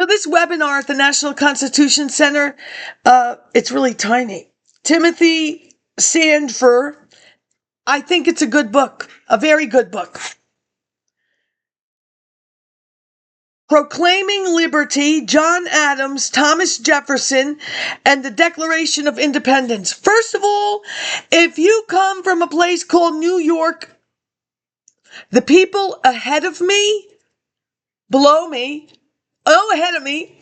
this webinar at the National Constitution Center, it's really tiny. Timothy Sandford, I think it's a good book, a very good book. Proclaiming Liberty, John Adams, Thomas Jefferson, and the Declaration of Independence. First of all, if you come from a place called New York, the people ahead of me, below me, ahead of me,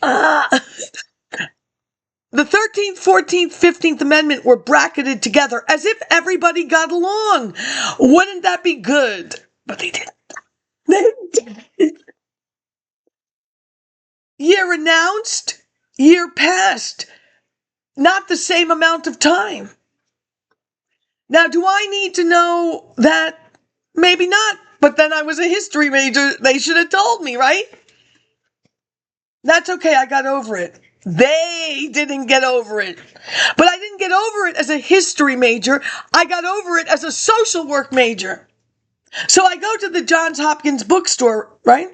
the 13th, 14th, 15th Amendment were bracketed together as if everybody got along. Wouldn't that be good? But they didn't. They didn't. Year announced, year passed. Not the same amount of time. Now, do I need to know that? Maybe not. But then I was a history major. They should have told me, right? That's okay. I got over it. They didn't get over it. But I didn't get over it as a history major. I got over it as a social work major. So I go to the Johns Hopkins bookstore, right?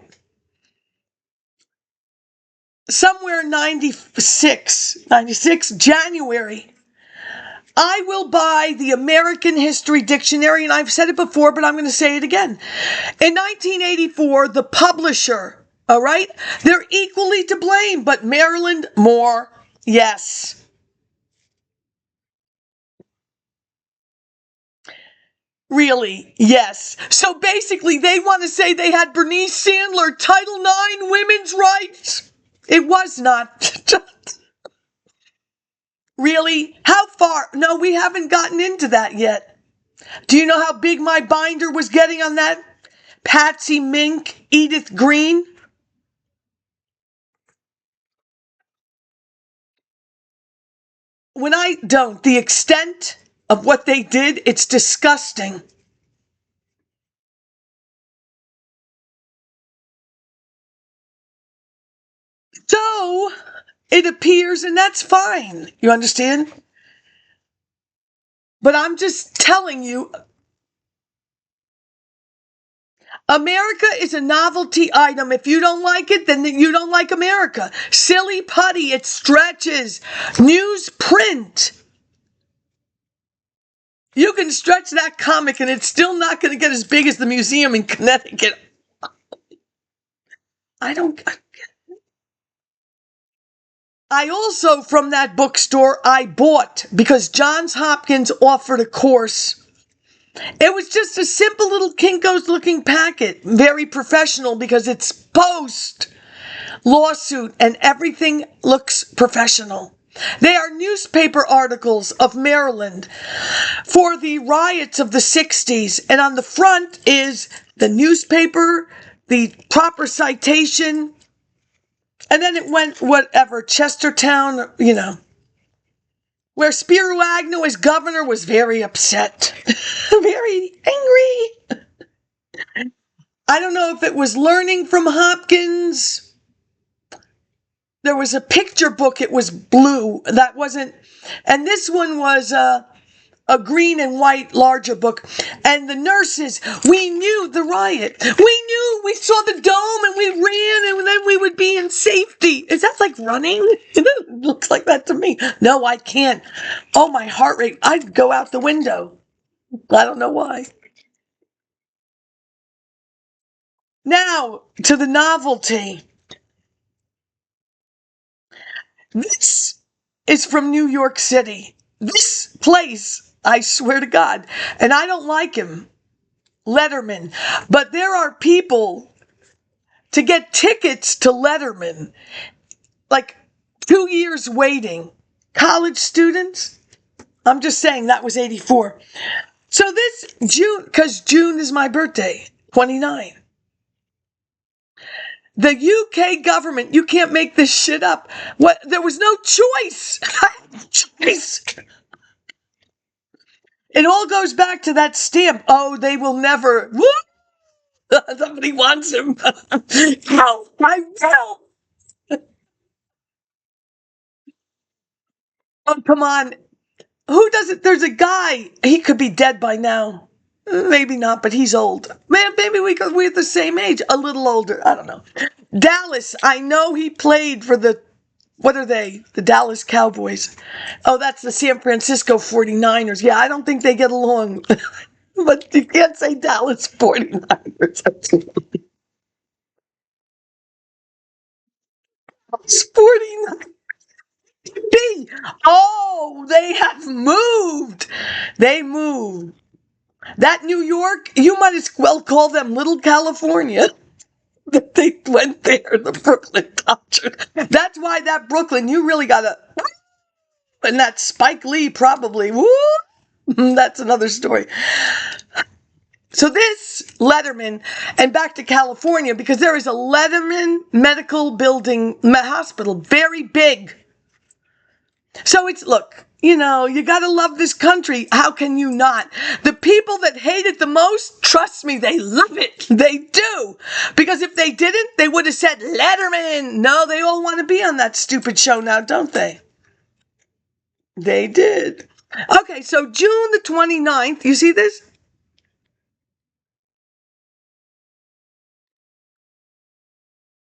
Somewhere 96, January, I will buy the American History Dictionary, and I've said it before, but I'm going to say it again. In 1984, the publisher, all right, they're equally to blame, but Maryland more, yes. Really, yes. So basically, they want to say they had Bernice Sandler, Title IX women's rights. It was not. Really? How far? No, we haven't gotten into that yet. Do you know how big my binder was getting on that? Patsy Mink, Edith Green. When I don't, the extent of what they did, it's disgusting. So, it appears, and that's fine. You understand? But I'm just telling you, America is a novelty item. If you don't like it, then you don't like America. Silly putty, it stretches. Newsprint. You can stretch that comic and it's still not going to get as big as the museum in Connecticut. I also, from that bookstore, I bought, because Johns Hopkins offered a course. It was just a simple little Kinko's looking packet. Very professional because it's post-lawsuit and everything looks professional. They are newspaper articles of Maryland for the riots of the 60s. And on the front is the newspaper, the proper citation, and then it went whatever, Chestertown, you know, where Spiro Agnew as governor was very upset, very angry. I don't know if it was learning from Hopkins. There was a picture book, it was blue. That wasn't, and this one was a green and white larger book. And the nurses, we knew the riot. We knew, we saw the dome and we ran and then we would be in safety. Is that like running? It looks like that to me. No, I can't. Oh, my heart rate. I'd go out the window. I don't know why. Now, to the novelty. This is from New York City. This place, I swear to God, and I don't like him, Letterman, but there are people to get tickets to Letterman, like 2 years waiting. College students, I'm just saying that was 84. So this June, because June is my birthday, 29. The UK government, you can't make this shit up. What? There was no choice. Choice. It all goes back to that stamp. Oh, they will never. Woo! Somebody wants him. No, I will. Oh, come on. Who does it? There's a guy. He could be dead by now. Maybe not, but he's old. Man, maybe we're the same age. A little older. I don't know. Dallas, I know he played for the, what are they? The Dallas Cowboys. Oh, that's the San Francisco 49ers. Yeah, I don't think they get along. But you can't say Dallas 49ers. 49ers. Oh, they have moved. They moved. That New York, you might as well call them Little California. That they went there, the Brooklyn Dodgers. That's why that Brooklyn, you really gotta, and that Spike Lee probably, woo, that's another story. So this Letterman, and back to California, because there is a Letterman medical building, hospital, very big. So it's, look, you know, you gotta love this country. How can you not? The people that hate it the most, trust me, they love it. They do. Because if they didn't, they would have said Letterman. No, they all want to be on that stupid show now, don't they? They did. Okay, so June the 29th, you see this?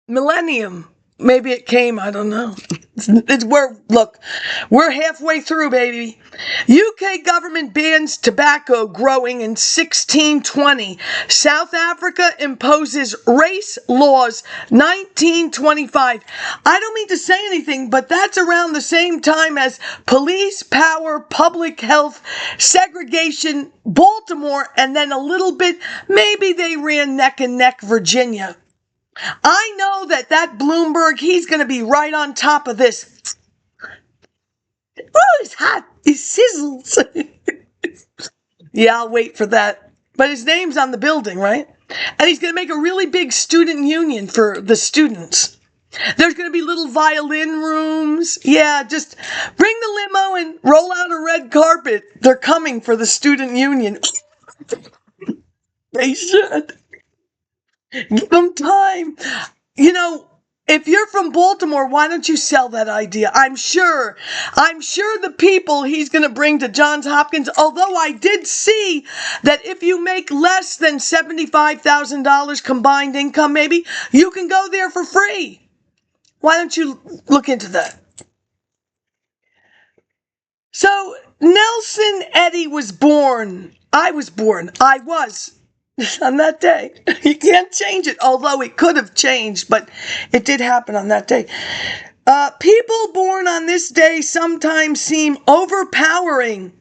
Millennium. Maybe it came, I don't know. We're halfway through, baby. UK government bans tobacco growing in 1620. South Africa imposes race laws 1925. I don't mean to say anything, but that's around the same time as police power, public health, segregation, Baltimore, and then a little bit, maybe they ran neck and neck Virginia. I know that Bloomberg, he's going to be right on top of this. Oh, it's hot. It sizzles. Yeah, I'll wait for that. But his name's on the building, right? And he's going to make a really big student union for the students. There's going to be little violin rooms. Yeah, just bring the limo and roll out a red carpet. They're coming for the student union. They should. Give them time. You know, if you're from Baltimore, why don't you sell that idea? I'm sure the people he's going to bring to Johns Hopkins, although I did see that if you make less than $75,000 combined income, maybe, you can go there for free. Why don't you look into that? So, Nelson Eddy was born. I was on that day. You can't change it, although it could have changed, but it did happen on that day. People born on this day sometimes seem overpowering.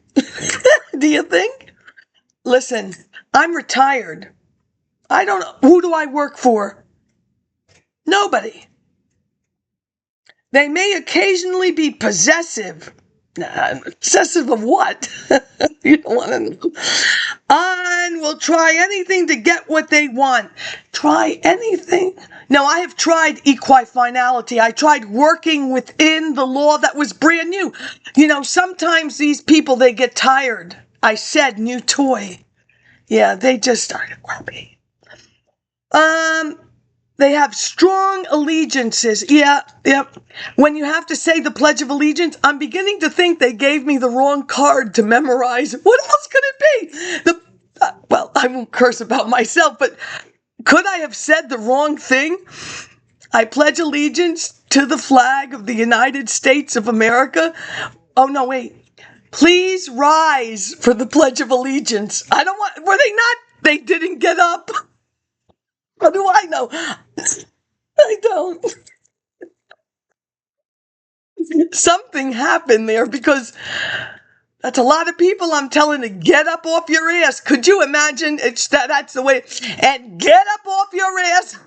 Do you think? Listen, I'm retired. I don't know. Who do I work for? Nobody. They may occasionally be possessive. Possessive of what? You don't want to know. And will try anything to get what they want. Try anything? No, I have tried equifinality. I tried working within the law that was brand new. You know, sometimes these people, they get tired. I said new toy. Yeah, they just started grumpy. They have strong allegiances. Yeah. When you have to say the Pledge of Allegiance, I'm beginning to think they gave me the wrong card to memorize. What else could it be? Well, I won't curse about myself, but could I have said the wrong thing? I pledge allegiance to the flag of the United States of America. Oh, no, wait. Please rise for the Pledge of Allegiance. Were they not? They didn't get up. What do I know? I don't. Something happened there because that's a lot of people I'm telling to get up off your ass. Could you imagine? That's the way. And get up off your ass.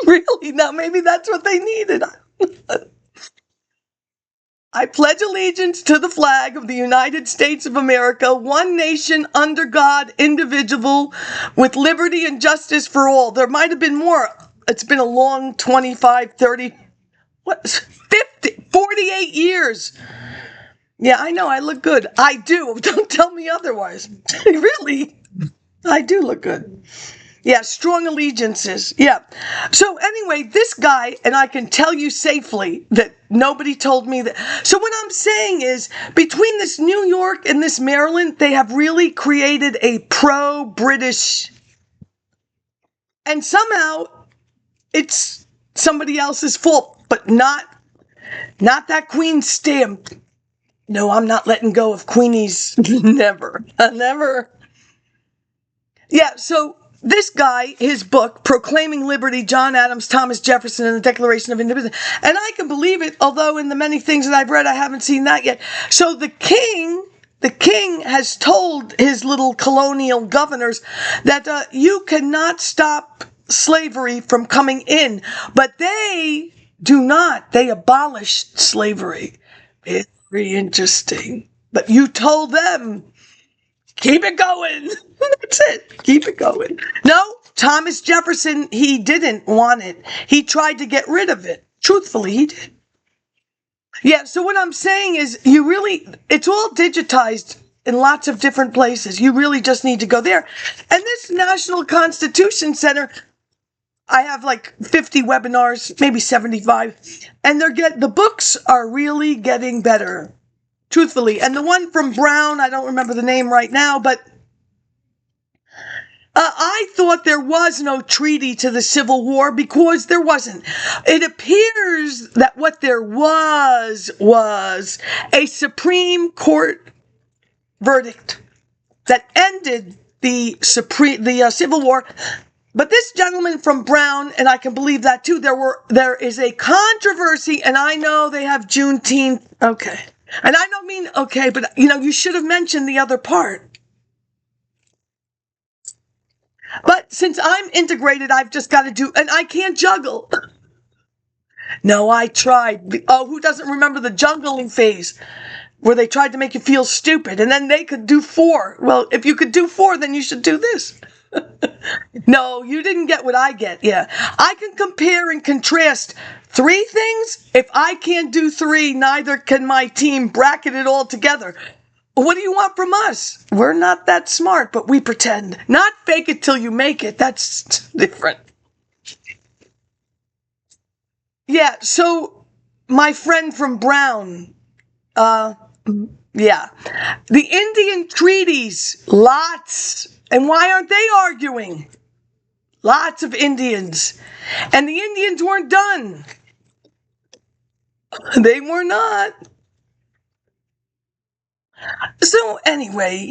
Really? Now, maybe that's what they needed. I pledge allegiance to the flag of the United States of America, one nation under God, indivisible, with liberty and justice for all. There might have been more. It's been a long 25, 30, 50, 48 years. Yeah, I know, I look good. I do. Don't tell me otherwise. Really? I do look good. Yeah, strong allegiances. Yeah. So anyway, this guy, and I can tell you safely that nobody told me that. So what I'm saying is, between this New York and this Maryland, they have really created a pro-British, and somehow it's somebody else's fault, but not that Queen stamp. No, I'm not letting go of Queenies. Never. Never. Yeah, so this guy, his book, Proclaiming Liberty, John Adams, Thomas Jefferson, and the Declaration of Independence. And I can believe it, although in the many things that I've read, I haven't seen that yet. So the king has told his little colonial governors that you cannot stop slavery from coming in. But they do not. They abolished slavery. It's very interesting. But you told them, keep it going. That's it. Keep it going. No, Thomas Jefferson, he didn't want it. He tried to get rid of it. Truthfully, he did. Yeah, so what I'm saying is it's all digitized in lots of different places. You really just need to go there. And this National Constitution Center, I have like 50 webinars, maybe 75, and the books are really getting better. Truthfully. And the one from Brown, I don't remember the name right now, but I thought there was no treaty to the Civil War because there wasn't. It appears that what there was a Supreme Court verdict that ended the Civil War. But this gentleman from Brown, and I can believe that too, there is a controversy, and I know they have Juneteenth. Okay. And I don't mean, okay, but you should have mentioned the other part. But since I'm integrated, I've just got to do, and I can't juggle. No, I tried. Oh, who doesn't remember the juggling phase where they tried to make you feel stupid and then they could do 4? Well, if you could do 4, then you should do this. No, you didn't get what I get. Yeah. I can compare and contrast 3 things. If I can't do 3, neither can my team bracket it all together. What do you want from us? We're not that smart, but we pretend. Not fake it till you make it. That's different. Yeah, so my friend from Brown, yeah. The Indian treaties, lots. And why aren't they arguing? Lots of Indians. And the Indians weren't done. They were not. So anyway,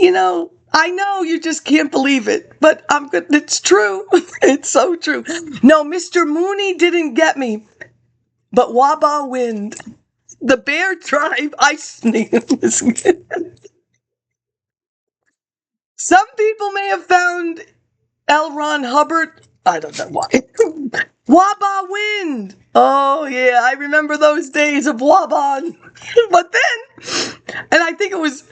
I know you just can't believe it, but I'm good. It's true. It's so true. No, Mr. Mooney didn't get me, but Waba Wind, the bear tribe, I sneak. Some people may have found L. Ron Hubbard. I don't know why. Waba Wind. Oh, yeah, I remember those days of Waban. But then, and I think it was,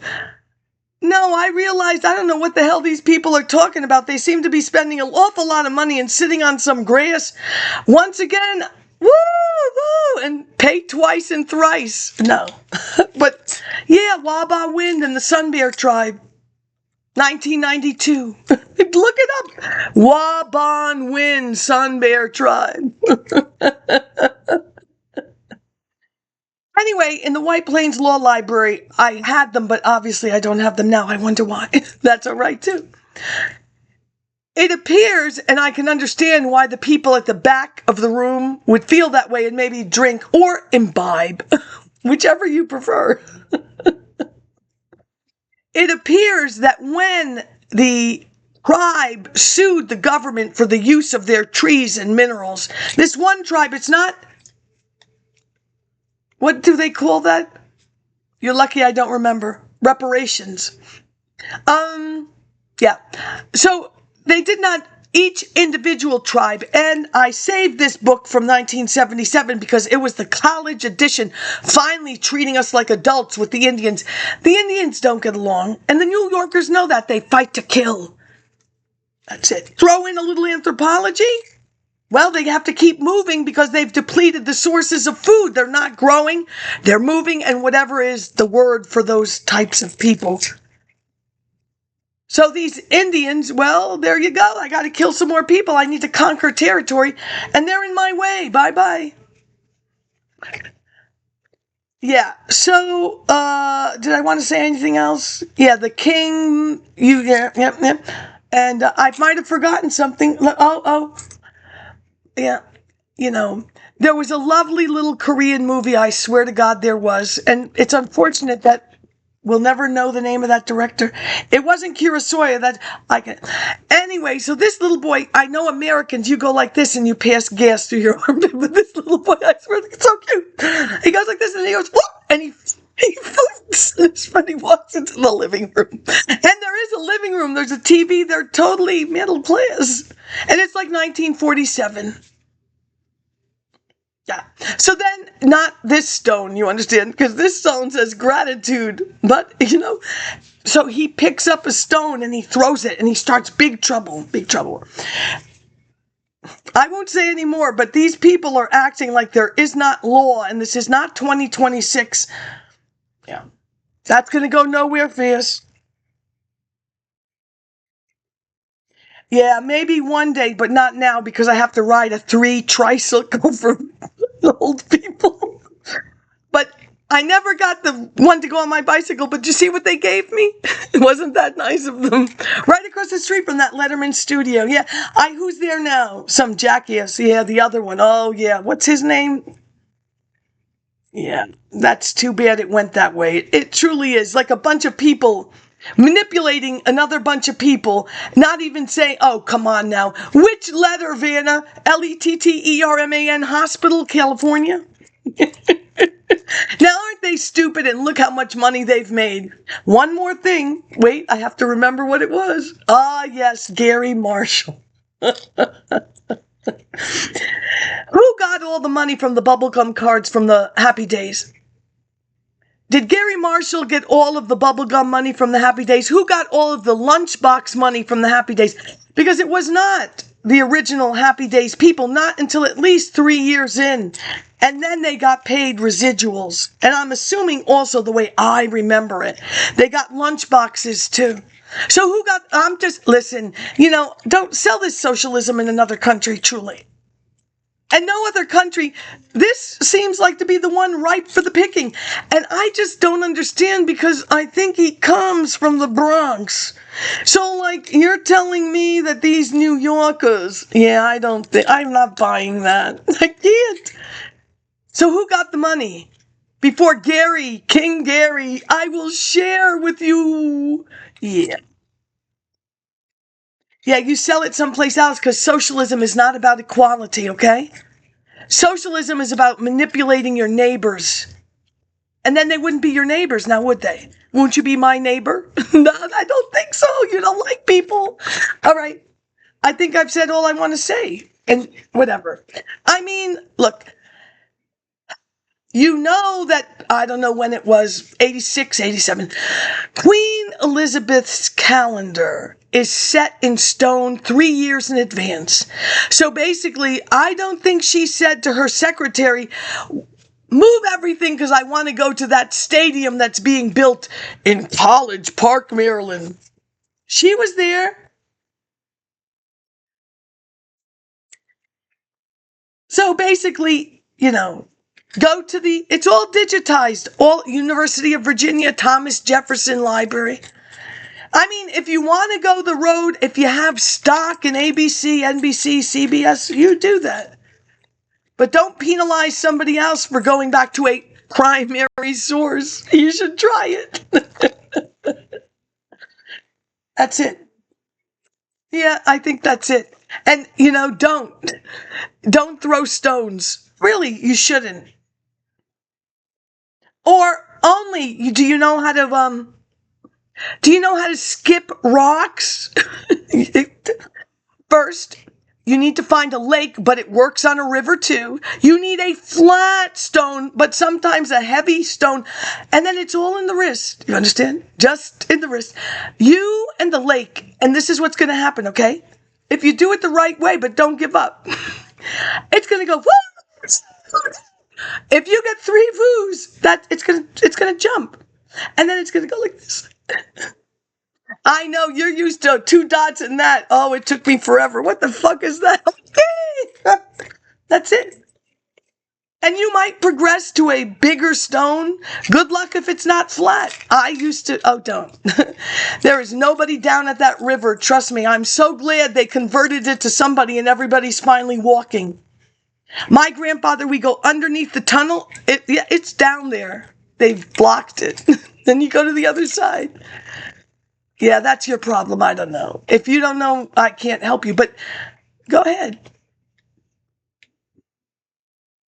no, I realized, I don't know what the hell these people are talking about. They seem to be spending an awful lot of money and sitting on some grass. Once again, woo, woo, and pay twice and thrice. No. But, yeah, Waba Wind and the Sun Bear tribe. 1992. Look it up. Waban Wind, Sun Bear tribe. Anyway, in the White Plains Law Library, I had them, but obviously I don't have them now. I wonder why. That's all right, too. It appears, and I can understand why the people at the back of the room would feel that way and maybe drink or imbibe, whichever you prefer. It appears that when the tribe sued the government for the use of their trees and minerals, this one tribe, it's not, what do they call that? You're lucky I don't remember. Reparations. Yeah. So they did not, each individual tribe, and I saved this book from 1977 because it was the college edition, finally treating us like adults with the Indians. The Indians don't get along, and the New Yorkers know that. They fight to kill. That's it. Throw in a little anthropology. Well, they have to keep moving because they've depleted the sources of food. They're not growing. They're moving, and whatever is the word for those types of people. So these Indians, well, there you go. I got to kill some more people. I need to conquer territory, and they're in my way. Bye-bye. Yeah, so, did I want to say anything else? Yeah, the king, yeah. And I might have forgotten something. Yeah. you know, there was a lovely little Korean movie, I swear to God there was, and it's unfortunate that we'll never know the name of that director. It wasn't Kurosawa that I can. Anyway, so this little boy, I know Americans, you go like this and you pass gas through your armpit, but this little boy, I swear, it's so cute. He goes like this and he goes, whoop, and he floats when he walks into the living room. And there is a living room, there's a TV, they're totally middle class. And it's like 1947. Yeah. So then, not this stone, you understand? Because this stone says gratitude. But, so he picks up a stone and he throws it and he starts big trouble. Big trouble. I won't say any more, but these people are acting like there is not law and this is not 2026. Yeah. That's going to go nowhere fast. Yeah, maybe one day, but not now because I have to ride a 3 tricycle for old people. But I never got the one to go on my bicycle, but you see what they gave me? Wasn't that nice of them? Right across the street from that Letterman studio. Yeah, who's there now? Some jackass. Yeah, the other one. Oh, yeah. What's his name? Yeah, that's too bad it went that way. It truly is like a bunch of people manipulating another bunch of people, not even saying, oh, come on now. Which letter, Vanna? Letterman Hospital, California? Now, aren't they stupid? And look how much money they've made. One more thing. Wait, I have to remember what it was. Ah, yes, Gary Marshall. Who got all the money from the bubblegum cards from the Happy Days? Did Gary Marshall get all of the bubblegum money from the Happy Days? Who got all of the lunchbox money from the Happy Days? Because it was not the original Happy Days people, not until at least 3 years in. And then they got paid residuals. And I'm assuming also the way I remember it, they got lunchboxes too. So who got, listen, don't sell this socialism in another country, truly. And no other country, this seems like to be the one ripe for the picking. And I just don't understand because I think he comes from the Bronx. So, you're telling me that these New Yorkers, I'm not buying that. I can't. So who got the money? Before Gary, King Gary, I will share with you. Yeah. Yeah, you sell it someplace else because socialism is not about equality, okay? Socialism is about manipulating your neighbors. And then they wouldn't be your neighbors now, would they? Won't you be my neighbor? No, I don't think so. You don't like people. All right. I think I've said all I want to say. And whatever. I mean, look. You know that, I don't know when it was, 86, 87. Queen Elizabeth's calendar is set in stone 3 years in advance. So basically, I don't think she said to her secretary, move everything because I want to go to that stadium that's being built in College Park, Maryland. She was there. So basically, go to it's all digitized, all University of Virginia, Thomas Jefferson Library. I mean, if you want to go the road, if you have stock in ABC, NBC, CBS, you do that. But don't penalize somebody else for going back to a primary source. You should try it. That's it. Yeah, I think that's it. And, don't throw stones. Really, you shouldn't. Or only, do you know how to skip rocks? First, you need to find a lake, but it works on a river too. You need a flat stone, but sometimes a heavy stone. And then it's all in the wrist. You understand? Just in the wrist. You and the lake. And this is what's going to happen, okay? If you do it the right way, but don't give up. It's going to go, woo! If you get 3 voos, it's gonna jump. And then it's gonna go like this. I know, you're used to 2 dots and that. Oh, it took me forever. What the fuck is that? Okay. That's it. And you might progress to a bigger stone. Good luck if it's not flat. Don't. There is nobody down at that river. Trust me, I'm so glad they converted it to somebody and everybody's finally walking. My grandfather, we go underneath the tunnel. It's down there. They've blocked it. Then you go to the other side. Yeah, that's your problem. I don't know. If you don't know, I can't help you. But go ahead.